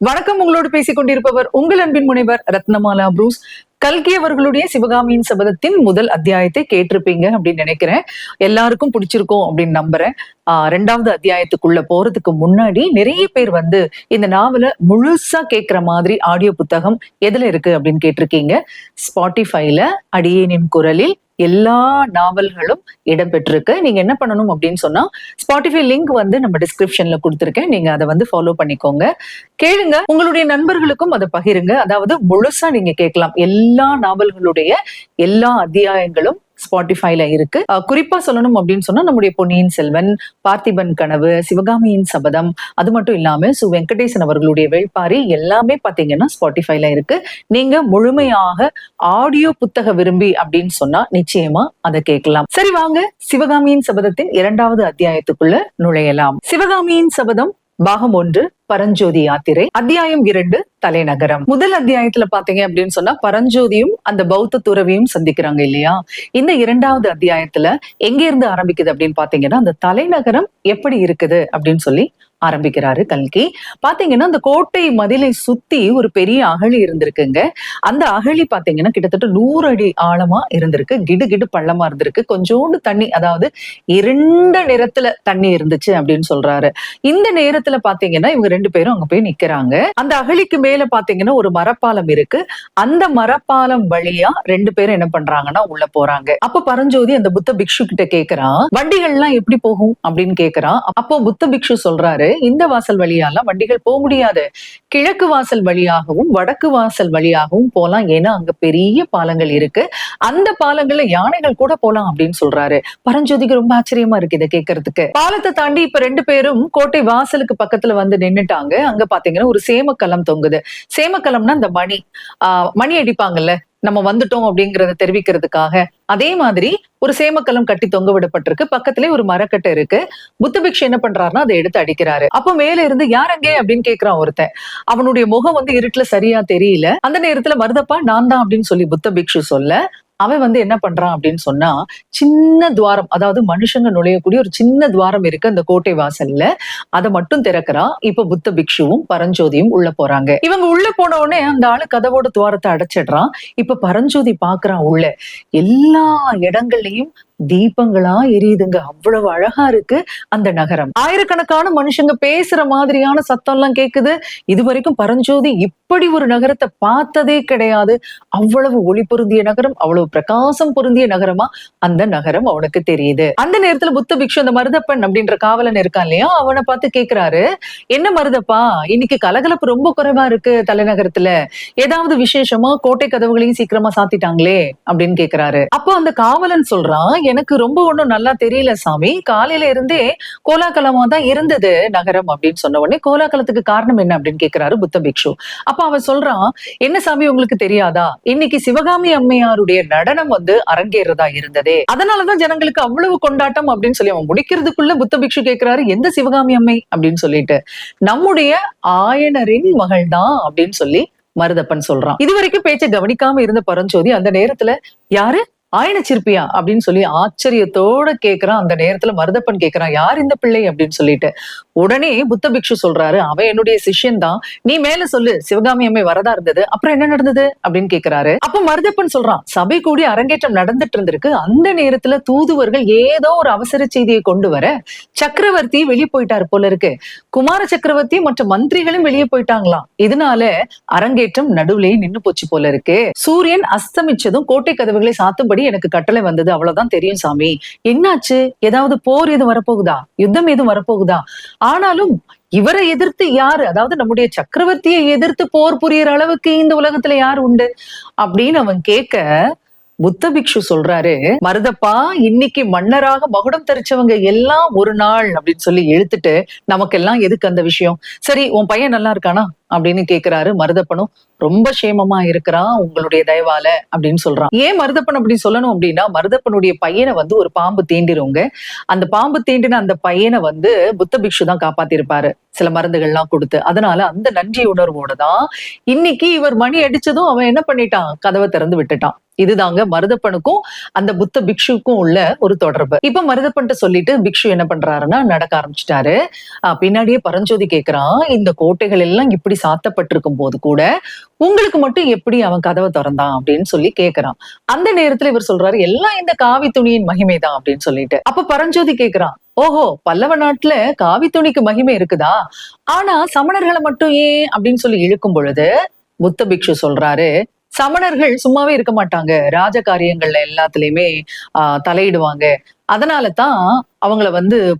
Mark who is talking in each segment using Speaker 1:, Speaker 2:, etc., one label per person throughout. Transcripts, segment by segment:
Speaker 1: வணக்கம். உங்களோடு பேசிக் கொண்டிருப்பவர் உங்கள் அன்பின் முனைவர் ரத்னமாலா புரூஸ். கல்கி அவர்களுடைய சிவகாமியின் சபதத்தின் முதல் அத்தியாயத்தை கேட்டிருப்பீங்க அப்படின்னு நினைக்கிறேன். எல்லாருக்கும் பிடிச்சிருக்கும் அப்படின்னு நம்புறேன். 2வது அத்தியாயத்துக்குள்ள போறதுக்கு முன்னாடி நிறைய பேர் இந்த நாவலை முழுசா கேட்கிற மாதிரி ஆடியோ புத்தகம் எதுல இருக்கு அப்படின்னு கேட்டிருக்கீங்க. ஸ்பாட்டிஃபைல அடியேனின் குரலில் எல்லா நாவல்களும் இடம்பெற்றிருக்கு. நீங்க என்ன பண்ணணும் அப்படின்னு சொன்னா, ஸ்பாட்டிஃபை லிங்க் நம்ம டிஸ்கிரிப்ஷன்ல கொடுத்திருக்கேன். நீங்க அதை ஃபாலோ பண்ணிக்கோங்க, கேளுங்க, உங்களுடைய நண்பர்களுக்கும் அதை பகிருங்க. அதாவது முழுசா நீங்க கேட்கலாம். எல்லா நாவல்களுடைய எல்லா அத்தியாயங்களும் ஸ்பாட்டிஃபைல இருக்கு. குறிப்பா சொல்லணும் அப்படின்னு சொன்னா, நம்முடைய பொன்னியின் செல்வன், பார்த்திபன் கனவு, சிவகாமியின் சபதம், அது மட்டும் இல்லாம வெங்கடேசன் அவர்களுடைய வேள்பாரி எல்லாமே பாத்தீங்கன்னா ஸ்பாட்டிஃபைல இருக்கு. நீங்க முழுமையாக ஆடியோ புத்தக விரும்பி அப்படின்னு சொன்னா நிச்சயமா அதை கேட்கலாம். சரி, வாங்க சிவகாமியின் சபதத்தின் 2வது அத்தியாயத்துக்குள்ள நுழையலாம். சிவகாமியின் சபதம் பாகம் 1, பரஞ்சோதி யாத்திரை, அத்தியாயம் 2, தலைநகரம். முதல் அத்தியாயத்துல பாத்தீங்க அப்படின்னு சொன்னா பரஞ்சோதியும் அந்த பௌத்த துறவியும் சந்திக்கிறாங்க இல்லையா? இந்த 2வது அத்தியாயத்துல எங்க இருந்து ஆரம்பிக்குது அப்படின்னு பாத்தீங்கன்னா, அந்த தலைநகரம் எப்படி இருக்குது அப்படின்னு சொல்லி ஆரம்பிக்கிறாரு கல்கி. பாத்தீங்கன்னா அந்த கோட்டை மதிலை சுத்தி ஒரு பெரிய அகழி இருந்திருக்குங்க. அந்த அகழி பாத்தீங்கன்னா கிட்டத்தட்ட 100 அடி ஆழமா இருந்திருக்கு. கிடு பள்ளமா இருந்திருக்கு. கொஞ்சோண்டு தண்ணி, அதாவது இருண்ட நிறத்துல தண்ணி இருந்துச்சு அப்படின்னு சொல்றாரு. இந்த நேரத்துல பாத்தீங்கன்னா இவங்க 2 பேரும் அங்க போய் நிக்கிறாங்க. அந்த அகழிக்கு மேல பாத்தீங்கன்னா ஒரு மரப்பாலம் இருக்கு. அந்த மரப்பாலம் வழியா 2 பேரும் என்ன பண்றாங்கன்னா உள்ள போறாங்க. அப்ப பரஞ்சோதி அந்த புத்த பிக்ஷு கிட்ட கேக்குறான், வண்டிகள் எல்லாம் எப்படி போகும் அப்படின்னு கேக்குறான். அப்போ புத்த பிக்ஷு சொல்றாரு, இந்த வாசல் வழியாலாம் வண்டிகள் போக முடியாது. கிழக்கு வாசல் வழியாகவும் வடக்கு வாசல் வழியாகவும் போலாம். ஏன்னா அங்க பெரிய பாலங்கள் இருக்கு. அந்த பாலங்கள்ல யானைகள் கூட போலாம் அப்படின்னு சொல்றாரு. பரஞ்சோதிக்கு ரொம்ப ஆச்சரியமா இருக்கு இதை கேட்கறதுக்கு. பாலத்தை தாண்டி இப்ப 2 பேரும் கோட்டை வாசலுக்கு பக்கத்துல நின்னுட்டாங்க. அங்க பாத்தீங்கன்னா ஒரு சேமக்கலம் தொங்குது. சேமக்கலம்னா இந்த மணி அடிப்பாங்கல்ல, நம்ம வந்துட்டோம் அப்படிங்கறத தெரிவிக்கிறதுக்காக. அதே மாதிரி ஒரு சேமக்கலம் கட்டி தொங்க விடப்பட்டிருக்கு. பக்கத்திலே ஒரு மரக்கட்டை இருக்கு. புத்த பிக்ஷு என்ன பண்றாருன்னா அதை எடுத்து அடிக்கிறாரு. அப்ப மேல இருந்து யார் அங்கே அப்படின்னு கேக்குறான் ஒருத்தன். அவனுடைய முகம் இருட்டுல சரியா தெரியல. அந்த நேரத்துல மருதப்பா நான் தான் அப்படின்னு சொல்லி புத்த பிக்ஷு சொல்ல, அவன் என்ன பண்றான் அப்படின்னு சொன்னா, சின்ன துவாரம், அதாவது மனுஷங்க நுழையக்கூடிய ஒரு சின்ன துவாரம் இருக்கு அந்த கோட்டை வாசல்ல, அதை மட்டும் திறக்கிறான். இப்ப புத்த பிக்ஷுவும் பரஞ்சோதியும் உள்ள போறாங்க. இவங்க உள்ள போன உடனே அந்த ஆளு கதவோட துவாரத்தை அடைச்சிடுறான். இப்ப பரஞ்சோதி பாக்குறான், உள்ள எல்லா இடங்கள்லயும் தீபங்களா எரியுதுங்க. அவ்வளவு அழகா இருக்கு அந்த நகரம். ஆயிரக்கணக்கான மனுஷங்க பேசுற மாதிரியான சத்தம் எல்லாம் கேக்குது. இதுவரைக்கும் பரஞ்சோதி இப்படி ஒரு நகரத்தை பார்த்ததே கிடையாது. அவ்வளவு ஒளி பொருந்திய நகரம், அவ்வளவு பிரகாசம் பொருந்திய நகரமா அந்த நகரம் அவனுக்கு தெரியுது. அந்த நேரத்துல புத்த பிக்ஷு அந்த மருதப்பன் அப்படின்ற காவலன் இருக்கான் இல்லையா, அவனை பார்த்து கேக்குறாரு, என்ன மருதப்பா, இன்னைக்கு கலகலப்பு ரொம்ப குறைவா இருக்கு தலைநகரத்துல, ஏதாவது விசேஷமா? கோட்டை கதவுகளையும் சீக்கிரமா சாத்திட்டாங்களே அப்படின்னு கேக்குறாரு. அப்போ அந்த காவலன் சொல்றான், எனக்கு ரொம்ப ஒண்ணும் நல்லா தெரியல சாமி, காலையில இருந்தே கோலாகலமா தான் இருந்தது நகரம் அப்படின்னு சொன்ன உடனே, கோலாகலத்துக்கு காரணம் என்ன அப்படின்னு கேக்குறாரு புத்த பிக்ஷு. அப்ப அவன் சொல்றான், என்ன சாமி உங்களுக்கு தெரியாதா, இன்னைக்கு சிவகாமி அம்மையாருடைய நடனம் அரங்கேறதா இருந்ததே, அதனாலதான் ஜனங்களுக்கு அவ்வளவு கொண்டாட்டம் அப்படின்னு சொல்லி அவன் முடிக்கிறதுக்குள்ள புத்த பிக்ஷு கேக்குறாரு, எந்த சிவகாமி அம்மை அப்படின்னு சொல்லிட்டு, நம்முடைய ஆயனரின் மகள் தான் அப்படின்னு சொல்லி மருதப்பன் சொல்றான். இதுவரைக்கும் பேச்சை கவனிக்காம இருந்த பரஞ்சோதி அந்த நேரத்துல, யாரு ஆயன சிற்பியா அப்படின்னு சொல்லி ஆச்சரியத்தோட கேக்குறான். அந்த நேரத்துல மருதப்பன் கேக்குறான், யார் இந்த பிள்ளை அப்படின்னு சொல்லிட்டு. உடனே புத்த பிக்ஷு சொல்றாரு, அவன் என்னுடைய சிஷ்யன் தான், நீ மேல சொல்லு, சிவகாமி அம்மை வரதா இருந்தது, அப்புறம் என்ன நடந்தது அப்படின்னு கேக்குறாரு. அப்ப மருதப்பன் சொல்றான், சபை கூடி அரங்கேற்றம் நடந்துட்டு இருந்திருக்கு. அந்த நேரத்துல தூதுவர்கள் ஏதோ ஒரு அவசர செய்தியை கொண்டு வர சக்கரவர்த்தி வெளியே போயிட்டாரு போல இருக்கு. குமார சக்கரவர்த்தி மற்ற மந்திரிகளும் வெளியே போயிட்டாங்களாம். இதனால அரங்கேற்றம் நடுவுலயே நின்னு போச்சு போல இருக்கு. சூரியன் அஸ்தமிச்சதும் கோட்டை கதவுகளை சாத்தும்படி எனக்கு கட்டளை வந்தது, அவ்வளவுதான் தெரியும் சாமி. என்னாச்சு? ஏதாவது போர் எதுவும் வரப்போகுதா? யுத்தம் எதுவும் வரப்போகுதா? ஆனாலும் இவரை எதிர்த்து யாரு, அதாவது நம்முடைய சக்கரவர்த்தியை எதிர்த்து போர் புரியற அளவுக்கு இந்த உலகத்துல யார் உண்டு அப்படின்னு அவன் கேட்க, புத்த பிக்ஷு சொல்றாரு, மருதப்பா, இன்னைக்கு மன்னராக மகுடம் தரிச்சவங்க எல்லாம் ஒரு நாள் அப்படின்னு சொல்லி இழுத்துட்டு நமக்கெல்லாம் எதுக்கு அந்த விஷயம்? சரி, உன் பையன் நல்லா இருக்கானா அப்படின்னு கேக்குறாரு. மருதப்பனும் ரொம்ப சேமமா இருக்கிறான் உங்களுடைய தயவால அப்படின்னு சொல்றான். ஏன் மருதப்பன் அப்படி சொல்லணும் அப்படின்னா, மருதப்பனுடைய பையனை ஒரு பாம்பு தீண்டிருங்க. அந்த பாம்பு தீண்டின அந்த பையனை புத்த பிக்ஷு தான் காப்பாத்திருப்பாரு சில மருந்துகள்லாம் கொடுத்து. அதனால அந்த நன்றி உணர்வோட தான் இன்னைக்கு இவர் மணி அடிச்சதும் அவன் என்ன பண்ணிட்டான், கதவை திறந்து விட்டுட்டான். இதுதாங்க மருதப்பனுக்கும் அந்த புத்த பிக்ஷுக்கும் உள்ள ஒரு தொடர்பு. இப்ப மருதப்பன்ட்ட சொல்லிட்டு பிக்ஷு என்ன பண்றாருன்னா நடக்க ஆரம்பிச்சிட்டாரு. பின்னாடியே பரஞ்சோதி கேக்குறான், இந்த கோட்டைகள் எல்லாம் இப்படி சாத்தப்பட்டிருக்கும் போது கூட உங்களுக்கு மட்டும் எப்படி அவன் கதவை திறந்தான் அப்படின்னு சொல்லி கேக்குறான். அந்த நேரத்துல இவர் சொல்றாரு, எல்லாம் இந்த காவி துணியின் மகிமைதான் அப்படின்னு சொல்லிட்டு. அப்ப பரஞ்சோதி கேக்குறான், ஓஹோ, பல்லவ நாட்டுல காவி துணிக்கு மகிமை இருக்குதா, ஆனா சமணர்களை மட்டும் ஏன் அப்படின்னு சொல்லி இழுக்கும் பொழுது புத்த பிக்ஷு சொல்றாரு, சமணர்கள் சும்மாவே இருக்க மாட்டாங்க, ராஜ காரியங்கள்ல எல்லாத்துலயுமே தலையிடுவாங்க, அதனாலதான் அவங்கள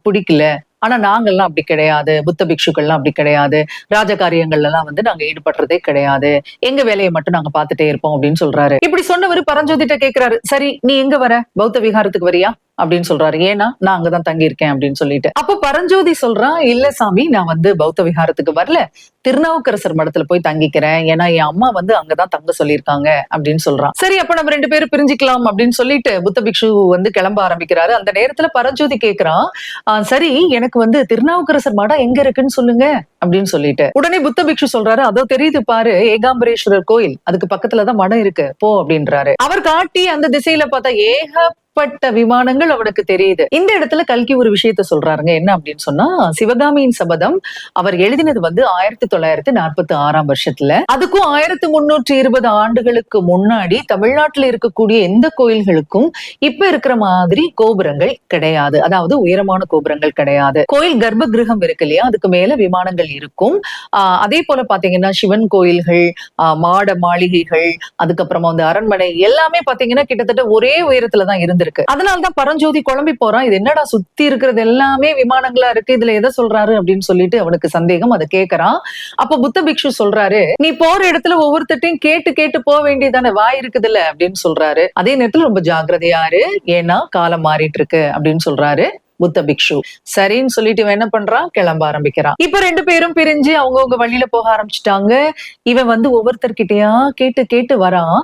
Speaker 1: பிடிக்கல. ஆனா நாங்கள்லாம் அப்படி கிடையாது, புத்த பிக்ஷுக்கள்லாம் அப்படி கிடையாது, ராஜ காரியங்கள்ல எல்லாம் நாங்க ஈடுபடுறதே கிடையாது, எங்க வேலையை மட்டும் நாங்க பாத்துட்டே இருப்போம் அப்படின்னு சொல்றாரு. இப்படி சொன்னவர் பரஞ்சோதிட்ட கேக்குறாரு, சரி நீ எங்க வர, பௌத்த விகாரத்துக்கு வரியா அப்படின்னு சொல்றாரு. ஏன்னா நான் அங்கதான் தங்கி இருக்கேன் அப்படின்னு சொல்லிட்டு. அப்ப பரஞ்சோதி சொல்றான், இல்ல சாமி, நான் பௌத்த விகாரத்துக்கு வரல, திருநாவுக்கரசர் மடத்துல போய் தங்கிக்கிறேன், ஏன்னா என் அம்மா அங்கதான் தங்க சொல்லியிருக்காங்க அப்படின்னு சொல்றான். சரி, அப்ப நம்ம 2 பேரும் பிரிஞ்சுக்கலாம் அப்படின்னு சொல்லிட்டு புத்த பிக்ஷு கிளம்ப ஆரம்பிக்கிறாரு. அந்த நேரத்துல பரஞ்சோதி கேக்குறான், சரி எனக்கு திருநாவுக்கரசர் மடம் எங்க இருக்குன்னு சொல்லுங்க அப்படின்னு சொல்லிட்டு. உடனே புத்த பிக்ஷு சொல்றாரு, அதோ தெரியுது பாரு, ஏகாம்பரேஸ்வரர் கோயில், அதுக்கு பக்கத்துலதான் மடம் இருக்கு, போ அப்படின்றாரு. அவர் காட்டி அந்த திசையில பார்த்தா ஏகப்பட்ட விமானங்கள் அவனுக்கு தெரியுது. இந்த இடத்துல கல்கி ஒரு விஷயத்த சொல்றாருங்க, என்ன அப்படின்னு சொன்னா, சிவகாமியின் சபதம் அவர் எழுதினது 1946 வருஷத்துல. அதுக்கும் 1320 ஆண்டுகளுக்கு முன்னாடி தமிழ்நாட்டுல இருக்கக்கூடிய எந்த கோயில்களுக்கும் இப்ப இருக்கிற மாதிரி கோபுரங்கள் கிடையாது, அதாவது உயரமான கோபுரங்கள் கிடையாது. கோயில் கர்ப்ப கிரகம் இருக்கு இல்லையா, அதுக்கு மேல விமானங்கள் இருக்கும். அதே போல பாத்தீங்கன்னா சிவன் கோயில்கள், மாட மாளிகைகள், அதுக்கப்புறமா அரண்மனை எல்லாமே பாத்தீங்கன்னா கிட்டத்தட்ட ஒரே உயரத்துலதான் இருந்திருக்கு. அதனாலதான் பரஞ்சோதி குழம்பி போறான், இது என்னடா சுத்தி இருக்கிறது எல்லாமே விமானங்களா இருக்கு, இதுல எதை சொல்றாரு அப்படின்னு சொல்லிட்டு அவனுக்கு சந்தேகம். அதை கேட்கறான். அப்ப புத்த பிக்ஷு சொல்றாரு, நீ போற இடத்துல ஒவ்வொருத்தையும் கேட்டு கேட்டு போக வேண்டியதானே, வாய் இருக்குதுல்ல அப்படின்னு சொல்றாரு. அதே நேரத்துல ரொம்ப ஜாக்கிரதையாரு, ஏன்னா காலம் மாறிட்டு இருக்கு அப்படின்னு சொல்றாரு புத்த பிக்ஷு. சரின்னு சொல்லிட்டு இவன் என்ன பண்றான், கிளம்ப ஆரம்பிக்கிறான். இப்ப 2 பேரும் பிரிஞ்சு அவங்கவுங்க வழியில போக ஆரம்பிச்சுட்டாங்க. இவன் ஒவ்வொருத்தர்கிட்டயா கேட்டு கேட்டு வரான்.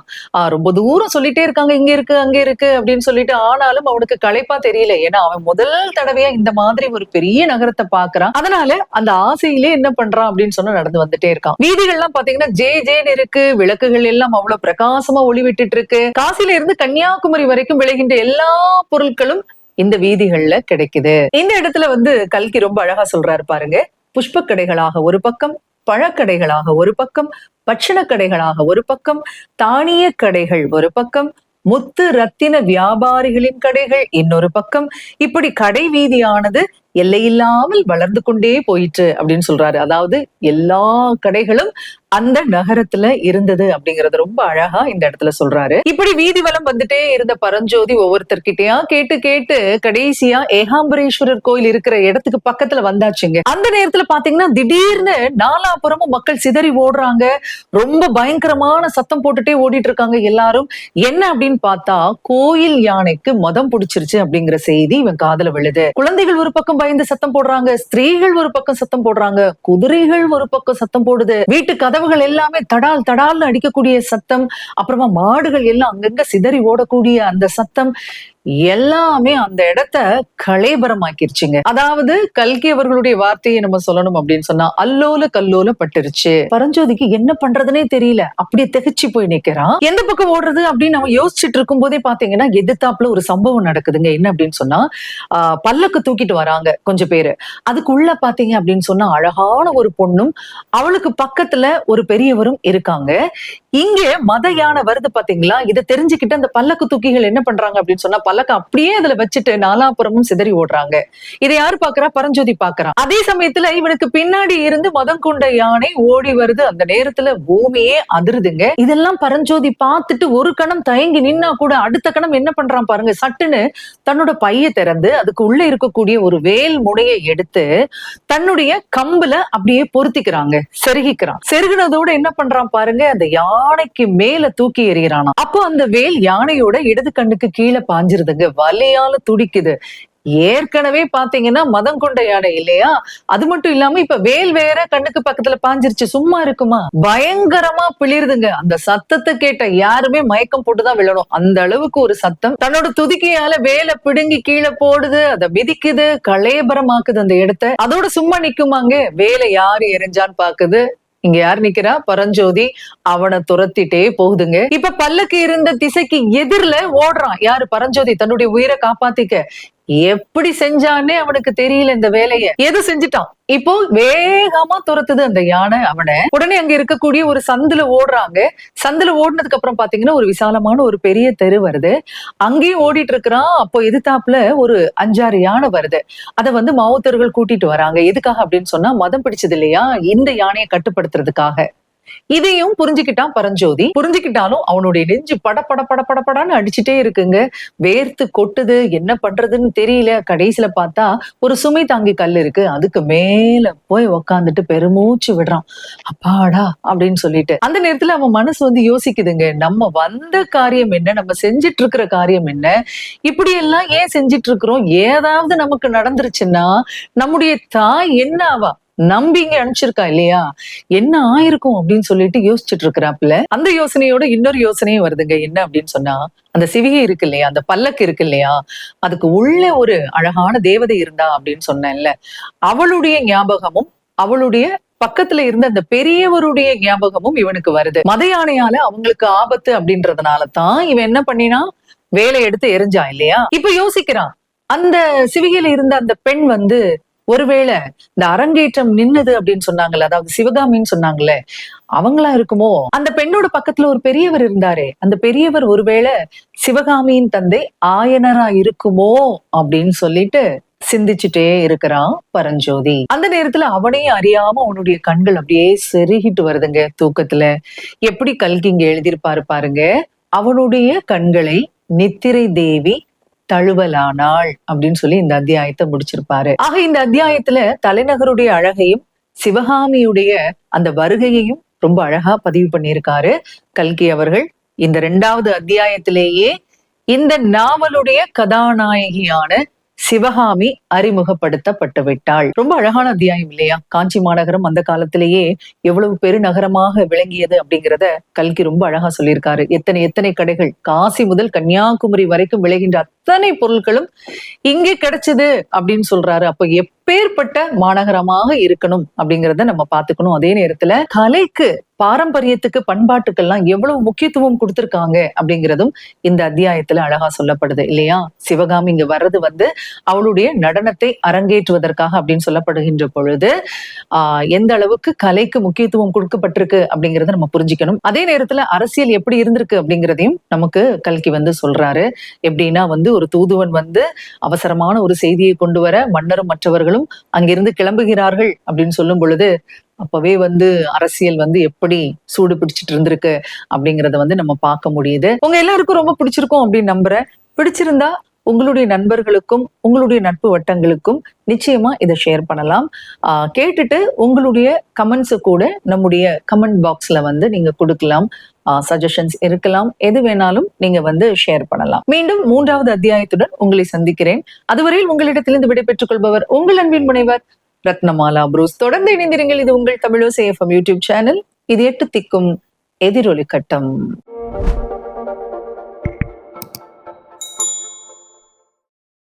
Speaker 1: ரொம்ப தூரம் சொல்லிட்டே இருக்காங்க, இங்க இருக்கு அங்க இருக்கு அப்படின்னு சொல்லிட்டு. ஆனாலும் அவனுக்கு களைப்பா தெரியல, ஏன்னா அவன் முதல் தடவையா இந்த மாதிரி ஒரு பெரிய நகரத்தை பாக்குறான். அதனால அந்த ஆசையிலே என்ன பண்றான் அப்படின்னு சொன்னா நடந்து வந்துட்டே இருக்கான். வீதிகள்லாம் பாத்தீங்கன்னா ஜே ஜேன்னு இருக்கு, விளக்குகள் எல்லாம் அவ்வளவு பிரகாசமா ஒளி விட்டுட்டு இருக்கு. காசில இருந்து கன்னியாகுமரி வரைக்கும் விளைகின்ற எல்லா பொருட்களும் இந்த வீதிகள்ல கிடைக்குது. இந்த இடத்துல கல்கி ரொம்ப அழகா சொல்றாரு பாருங்க, புஷ்ப கடைகளாக ஒரு பக்கம், பழக்கடைகளாக ஒரு பக்கம், பட்சண கடைகளாக ஒரு பக்கம், தானிய கடைகள் ஒரு பக்கம், முத்து ரத்தின வியாபாரிகளின் கடைகள் இன்னொரு பக்கம், இப்படி கடை வீதியானது எல்லையில்லாமல் வளர்ந்து கொண்டே போயிற்று அப்படின்னு சொல்றாரு. அதாவது எல்லா கடைகளும் அந்த நகரத்துல இருந்தது அப்படிங்கறது ரொம்ப அழகா இந்த இடத்துல சொல்றாரு. இப்படி வீதி வலம் வந்துட்டே இருந்த பரஞ்சோதி ஒவ்வொருத்தர்கிட்டயா கேட்டு கேட்டு கடைசியா ஏகாம்பரேஸ்வரர் கோயில் இருக்கிற இடத்துக்கு பக்கத்துல வந்தாச்சுங்க. அந்த நேரத்துல பாத்தீங்கன்னா திடீர்னு நாலாபுறமும் மக்கள் சிதறி ஓடுறாங்க, ரொம்ப பயங்கரமான சத்தம் போட்டுட்டே ஓடிட்டு இருக்காங்க எல்லாரும். என்ன அப்படின்னு பார்த்தா, கோயில் யானைக்கு மதம் பிடிச்சிருச்சு அப்படிங்கிற செய்தி இவன் காதுல விழுது. குழந்தைகள் ஒரு பக்கம் பயந்து சத்தம் போடுறாங்க, ஸ்திரீகள் ஒரு பக்கம் சத்தம் போடுறாங்க, குதிரைகள் ஒரு பக்கம் சத்தம் போடுது, வீட்டு கதவுகள் எல்லாமே தடால் தடால்னு அடிக்கக்கூடிய சத்தம், அப்புறமா மாடுகள் எல்லாம் அங்கங்க சிதறி ஓடக்கூடிய அந்த சத்தம் எல்லாமே அந்த இடத்த கலேபரமாக்கிருச்சுங்க. அதாவது கல்கி அவர்களுடைய வார்த்தையை நம்ம சொல்லணும் அப்படின்னு சொன்னா, அல்லோல கல்லோல பட்டுருச்சு. பரஞ்சோதிக்கு என்ன பண்றதுனே தெரியல, அப்படியே திகச்சு போய் நிக்கிறான். எந்த பக்கம் ஓடுறது அப்படின்னு அவன் யோசிச்சுட்டு இருக்கும் போதே பாத்தீங்கன்னா எதிர்த்தாப்புல ஒரு சம்பவம் நடக்குதுங்க. என்ன அப்படின்னு சொன்னா, பல்லக்கு தூக்கிட்டு வராங்க கொஞ்சம் பேரு. அதுக்குள்ள பாத்தீங்க அப்படின்னு சொன்னா அழகான ஒரு பொண்ணும் அவளுக்கு பக்கத்துல ஒரு பெரியவரும் இருக்காங்க. இங்க மத யானை வருது பாத்தீங்களா, இதை தெரிஞ்சுக்கிட்டு அந்த பல்லக்கு தூக்கிகள் என்ன பண்றாங்க அப்படின்னு சொன்னா, பல்லக்க அப்படியே அதுல வச்சுட்டு நாலாபுறமும் சிதறி ஓடுறாங்க. இதை யாரு பாக்குறா, பரஞ்சோதி பாக்குறான். அதே சமயத்துல இவனுக்கு பின்னாடி இருந்து மதம் கொண்ட யானை ஓடி வருது. அந்த நேரத்துல பூமியே அதிருதுங்க. இதெல்லாம் பரஞ்சோதி பார்த்துட்டு ஒரு கணம் தயங்கி நின்னா கூட அடுத்த கணம் என்ன பண்றான் பாருங்க, சட்டுன்னு தன்னோட பைய திறந்து அதுக்கு உள்ள இருக்கக்கூடிய ஒரு வேல் முனையை எடுத்து தன்னுடைய கம்புல அப்படியே பொருத்திக்கிறாங்க, செருகிக்கிறான். செருகினதோட என்ன பண்றான் பாருங்க, அந்த யானைக்கு மேல தூக்கி எறிகிறானா. அப்போ அந்த வேல் யானையோட இடது கண்ணுக்கு கீழே பாஞ்சிருதுங்க, வலியால துடிக்குது. ஏற்கனவே பாத்தீங்கன்னா மதம் கொண்ட யானை இல்லையா, அது மட்டும் இல்லாம இப்ப வேல் வேற கண்ணுக்கு பக்கத்துல பாஞ்சிருச்சு, சும்மா இருக்குமா, பயங்கரமா பிளிருதுங்க. அந்த சத்தத்தை கேட்ட யாருமே மயக்கம் போட்டுதான் விழணும், அந்த அளவுக்கு ஒரு சத்தம். தன்னோட துதிக்கையால வேலை பிடுங்கி கீழே போடுது, அதை மிதிக்குது, கலேபரமாக்குது அந்த இடத்த. அதோட சும்மா நிக்குமாங்க, வேலை யாரு எரிஞ்சான்னு பாக்குது. இங்க யார் நிக்கிறா, பரஞ்சோதி. அவனை துரத்திட்டே போகுதுங்க. இப்ப பல்லக்கு இருந்த திசைக்கு எதிரில ஓடுறான் யாரு, பரஞ்சோதி, தன்னுடைய உயிரை காப்பாத்திக்க. எப்படி செஞ்சானே அவனுக்கு தெரியல இந்த வேலையை. எது செஞ்சுட்டான். இப்போ வேகமா துரத்துது அந்த யானை அவனை. உடனே அங்க இருக்கக்கூடிய ஒரு சந்துல ஓடுறாங்க. சந்துல ஓடுனதுக்கு அப்புறம் பாத்தீங்கன்னா ஒரு விசாலமான ஒரு பெரிய தெரு வருது. அங்கேயும் ஓடிட்டு இருக்கிறான். அப்போ எதிர்த்தாப்புல ஒரு 5-6 யானை வருது. அத வந்து மாவுத்தர்கள் கூட்டிட்டு வராங்க. எதுக்காக அப்படின்னு சொன்னா மதம் பிடிச்சது இல்லையா, இந்த யானையை கட்டுப்படுத்துறதுக்காக. இதையும் புரிஞ்சுக்கிட்டான் பரஞ்சோதி. புரிஞ்சுக்கிட்டாலும் அவனுடைய நெஞ்சு பட பட பட படன்னு அடிச்சுட்டே இருக்குங்க. வேர்த்து கொட்டுது, என்ன பண்றதுன்னு தெரியல. கடைசியில பார்த்தா ஒரு சுமை தாங்கி கல் இருக்கு. அதுக்கு மேல போய் உக்காந்துட்டு பெருமூச்சு விடுறான். அப்பாடா அப்படின்னு சொல்லிட்டு. அந்த நேரத்துல அவன் மனசு வந்து யோசிக்குதுங்க, நம்ம வந்த காரியம் என்ன, நம்ம செஞ்சிட்டு இருக்கிற காரியம் என்ன, இப்படி எல்லாம் ஏன் செஞ்சிட்டு இருக்கிறோம், ஏதாவது நமக்கு நடந்துருச்சுன்னா நம்முடைய தாய் என்ன ஆவா, நம்பிங்க அனுப்பிச்சிருக்கா இல்லையா, என்ன ஆயிருக்கும் அப்படின்னு சொல்லிட்டு யோசிச்சுட்டு இருக்கிறாப்புல. அந்த யோசனையோட இன்னொரு யோசனையும் வருதுங்க. என்ன அப்படின்னு சொன்னா, அந்த சிவிகை இருக்கு இல்லையா, அந்த பல்லக்கு இருக்கு இல்லையா, அதுக்கு உள்ள ஒரு அழகான தேவதை இருந்தா அப்படின்னு சொன்னேன்ல, அவளுடைய ஞாபகமும் அவளுடைய பக்கத்துல இருந்த அந்த பெரியவருடைய ஞாபகமும் இவனுக்கு வருது. மத யானையால அவங்களுக்கு ஆபத்து அப்படின்றதுனால தான் இவன் என்ன பண்ணினா, வேலை எடுத்து எரிஞ்சான் இல்லையா. இப்ப யோசிக்கிறான், அந்த சிவிகையில இருந்த அந்த பெண் வந்து ஒருவேளை இந்த அரங்கேற்றம் நின்னது அப்படின்னு சொன்னாங்கல்ல, அதாவது சிவகாமின்னு சொன்னாங்கல்ல, அவங்களா இருக்குமோ. அந்த பெண்ணோட பக்கத்துல ஒரு பெரியவர் இருந்தாரே, அந்த பெரியவர் ஒருவேளை சிவகாமியின் தந்தை ஆயனரா இருக்குமோ அப்படின்னு சொல்லிட்டு சிந்திச்சுட்டே இருக்கிறான் பரஞ்சோதி. அந்த நேரத்துல அவனையும் அறியாம அவனுடைய கண்கள் அப்படியே செருகிட்டு வருதுங்க தூக்கத்துல. எப்படி கல்கி இங்க எழுதியிருப்பாரு பாருங்க, அவனுடைய கண்களை நித்திரை தேவி தழுவலானாள் அப்படின்னு சொல்லி இந்த அத்தியாயத்தை முடிச்சிருப்பாரு. ஆக இந்த அத்தியாயத்துல தலைநகருடைய அழகையும் சிவகாமியுடைய அந்த வருகையையும் ரொம்ப அழகா பதிவு பண்ணியிருக்காரு கல்கி அவர்கள். இந்த 2வது அத்தியாயத்திலேயே இந்த நாவலுடைய கதாநாயகியான சிவகாமி அறிமுகப்படுத்தப்பட்டு விட்டாள். ரொம்ப அழகான அத்தியாயம் இல்லையா. காஞ்சி மாநகரம் அந்த காலத்திலேயே எவ்வளவு பெருநகரமாக விளங்கியது அப்படிங்கிறத கல்கி ரொம்ப அழகா சொல்லியிருக்காரு. எத்தனை எத்தனை கடைகள், காசி முதல் கன்னியாகுமரி வரைக்கும் விளைகின்ற அத்தனை பொருட்களும் இங்கே கிடைச்சது அப்படின்னு சொல்றாரு. அப்ப எப்பேற்பட்ட மாநகரமாக இருக்கணும் அப்படிங்கிறத நம்ம பாத்துக்கணும். அதே நேரத்துல கலைக்கு, பாரம்பரியத்துக்கு, பண்பாட்டுக்கெல்லாம் எவ்வளவு முக்கியத்துவம் கொடுத்திருக்காங்க அப்படிங்கிறதும் இந்த அத்தியாயத்துல அழகா சொல்லப்படுது இல்லையா. சிவகாமி இங்க வர்றது வந்து அவளுடைய நடனத்தை அரங்கேற்றுவதற்காக அப்படின்னு சொல்லப்படுகின்ற பொழுது எந்த அளவுக்கு கலைக்கு முக்கியத்துவம் கொடுக்கப்பட்டிருக்கு அப்படிங்கறத நம்ம புரிஞ்சுக்கணும். அதே நேரத்துல அரசியல் எப்படி இருந்திருக்கு அப்படிங்கிறதையும் நமக்கு கல்கி வந்து சொல்றாரு. எப்படின்னா வந்து ஒரு தூதுவன் வந்து அவசரமான ஒரு செய்தியை கொண்டு வர மன்னரும் மற்றவர்களும் அங்கிருந்து கிளம்புகிறார்கள் அப்படின்னு சொல்லும் பொழுது அப்பவே வந்து அரசியல் வந்து எப்படி சூடு பிடிச்சிட்டு இருந்திருக்கு அப்படிங்கறத வந்து நம்ம பார்க்க முடியுது. உங்க எல்லாருக்கும் ரொம்ப பிடிச்சிருக்கும் அப்படின்னு நம்புறேன். பிடிச்சிருந்தா உங்களுடைய நண்பர்களுக்கும் உங்களுடைய நட்பு வட்டங்களுக்கும் நிச்சயமா இதை ஷேர் பண்ணலாம். கேட்டுட்டு உங்களுடைய கமெண்ட்ஸ் கூட நம்முடைய கமெண்ட் பாக்ஸ்ல வந்து நீங்க கொடுக்கலாம். சஜஷன்ஸ் இருக்கலாம், எது வேணாலும் நீங்க வந்து ஷேர் பண்ணலாம். மீண்டும் 3வது அத்தியாயத்துடன் உங்களை சந்திக்கிறேன். அதுவரையில் உங்களிடத்திலிருந்து விடைபெற்றுக் கொள்பவர் உங்கள் அன்பின் முனைவர் ரத்னமாலா புரூஸ். தொடர்ந்து இணைந்திருங்கள். இது உங்கள் தமிழோசை FM யூடியூப் சேனல். இது 8 திக்கும் எதிரொலி கட்டம்.